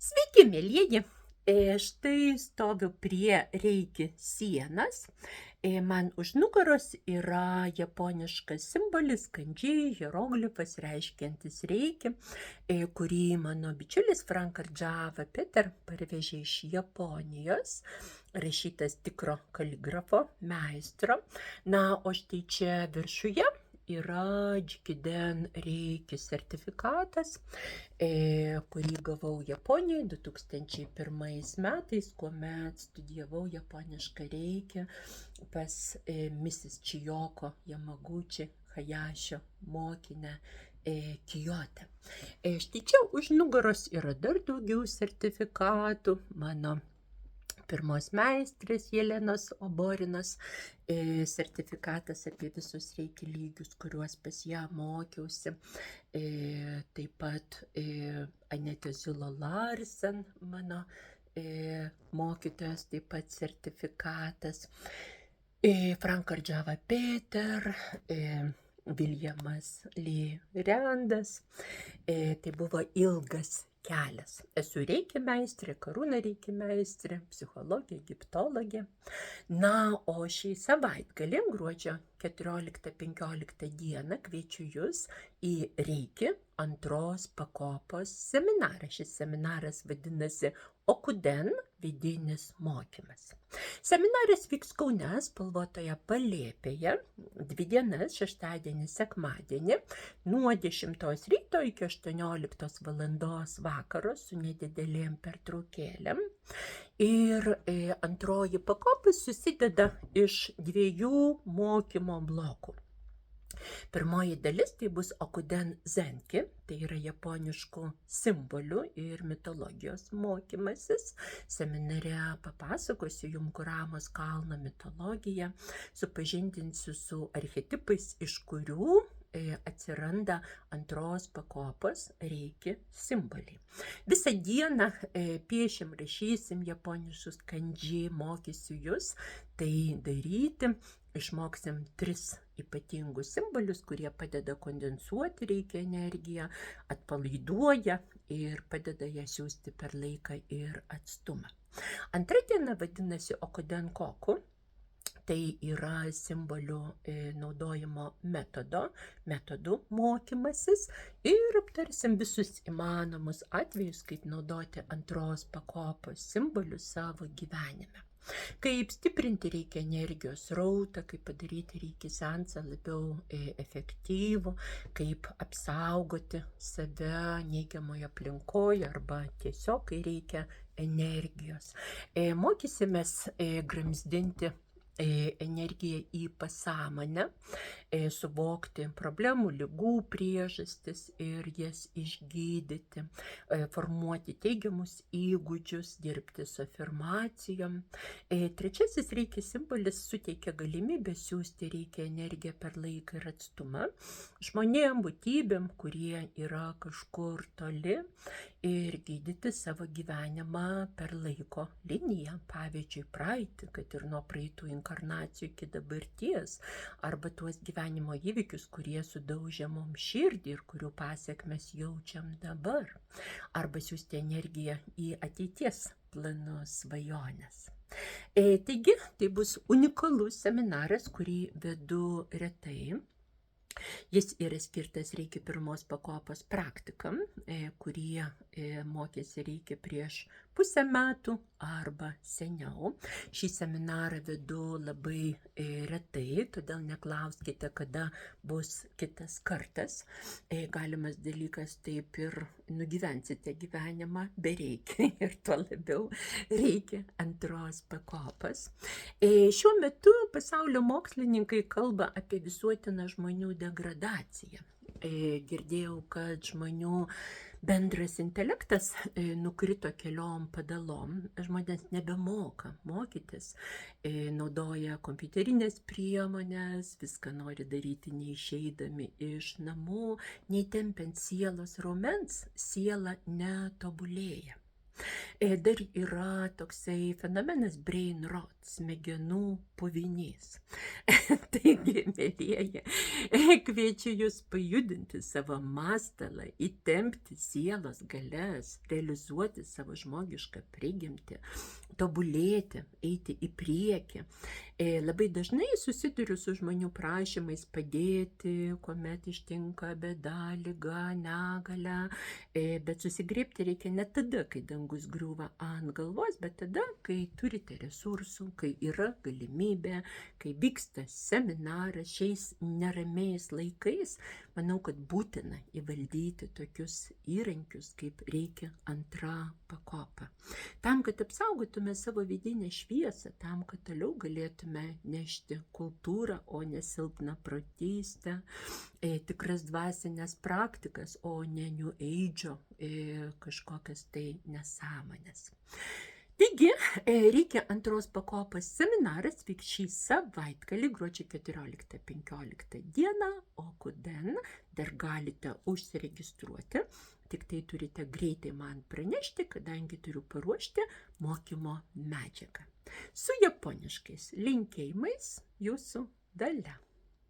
Sveiki, mielieji. Štai stoviu prie reiki sienas. Man už nugaros yra japoniškas simbolis, kanji, hieroglifas reiškiantis reiki, kurį mano bičiulis Frankardžava Peter parvežė iš Japonijos, rašytas tikro kaligrafo meistro. Na, o štai čia viršuje yra Jikiden reiki sertifikatas, kurį gavau Japonijoje 2001 metais, kuomet studijavau japonišką reiki pas Mrs. Chiyoko Yamaguchi Hayashi mokinę Kijote. Štai čia už nugaros yra dar daugiau sertifikatų. Mano pirmos meistrės Jelenos Oborinos sertifikatas apie visus reiki lygius, kuriuos pas ją mokiausi. Taip pat Anetė Zilo Larsen, mano mokytojas, taip pat sertifikatas. Frankardžava Peter, Viljamas Lee Rendas. Tai buvo ilgas kelias. Esu reiki meistrė, karūna reiki meistrė, psichologė, egiptologė. Na, o šį savaitgalį, gruodžio 14-15 dieną, kviečiu jūs į reiki antros pakopos seminarą. Šis seminaras vadinasi Okuden vidinis mokymas. Seminaras vyks Kaune, spalvotoje palėpėje, 2 dienas, šeštadienį, sekmadienį, nuo 10 ryto iki 18 valandos vakaro su nedidelėm pertraukėlėm. Ir antroji pakopa susideda iš 2 mokymo blokų. Pirmoji dalis tai bus Okuden Zenki, tai yra japoniškų simbolių ir mitologijos mokymasis. Seminare papasakosiu jums Kuramos kalno mitologiją, supažindinsiu su archetipais, iš kurių atsiranda antros pakopos reiki simboliai. Visą dieną piešim, rašysim japoniškus kanji, mokysiu jūs tai daryti. Išmoksim 3 ypatingus simbolius, kurie padeda kondensuoti reiki energiją, atpalaiduoja ir padeda ją siųsti per laiką ir atstumą. Antra diena vadinasi Okuden Koku. Tai yra simbolių naudojimo metodų mokymasis ir aptarsim visus įmanomus atvejus, kaip naudoti antros pakopos simbolius savo gyvenime. Kaip stiprinti reiki energijos srautą, kaip padaryti reiki seansą labiau efektyvų, kaip apsaugoti save neigiamoje aplinkoje arba tiesiog, kai reikia energijos. Mokysimės gramzdinti energiją į pasąmonę, suvokti problemų, ligų priežastis ir jas išgydyti, formuoti teigiamus įgūdžius, dirbti su afirmacijom. Trečiasis reiki simbolis suteikia galimybę siųsti reiki energiją per laiką ir atstumą žmonėm, būtybėm, kurie yra kažkur toli, ir gydyti savo gyvenimą per laiko liniją, pavyzdžiui, praeitį, kad ir nuo praeitų inkarnacijų iki dabarties, arba tuos gyvenimo įvykius, kurie sudaužė mums širdį ir kurių pasiekmes jaučiam dabar, arba siųsti energiją į ateities planus, svajones. Taigi, tai bus unikalus seminaras, kurį vedu retai. Jis yra skirtas reiki pirmos pakopos praktikam, kurie mokėsi reiki prieš pusę metų arba seniau. Šį seminarą vedu labai retai, todėl neklauskite, kada bus kitas kartas. Galimas dalykas, taip ir nugyvensite gyvenimą be reiki ir tuo labiau reiki antros pakopos. Šiuo metu pasaulio mokslininkai kalba apie visuotiną žmonių degradaciją. Girdėjau, kad žmonių bendras intelektas nukrito keliom padalom, žmonės nebemoka mokytis, naudoja kompiuterinės priemonės, viską nori daryti neišeidami iš namų, neįtempiant sielos raumens, siela netobulėja. Dar yra toksai fenomenas brain rot, smegenų puvinys. Taigi, mėlyjeji, kviečiu jūs pajudinti savo mąstalą, įtempti sielos galias, realizuoti savo žmogišką prigimtį, tobulėti, eiti į priekį. Labai dažnai susiduriu su žmonių prašymais padėti, kuomet ištinka bėda, liga, negalia, bet susigriebti reikia ne tada, kai dangus griūva ant galvos, bet tada, kai turite resursų, kai yra galimybė, kai vyksta seminaras šiais neramiais laikais. Manau, kad būtina įvaldyti tokius įrankius, kaip reikia antra pakopa. Tam, kad apsaugotume savo vidinę šviesą, tam, kad toliau galėtume nešti kultūrą, o ne silpną protystę, tikras dvasinės praktikas, o ne New Age kažkokias tai nesąmonės. Taigi, reikia antros pakopos seminaras vyks šį savaitgalį, gruodžio 14-15 dieną, o kuden dar galite užsiregistruoti, tik tai turite greitai man pranešti, kadangi turiu paruošti mokymo medžiagą. Su japoniškais linkėjimais, jūsų Dalia.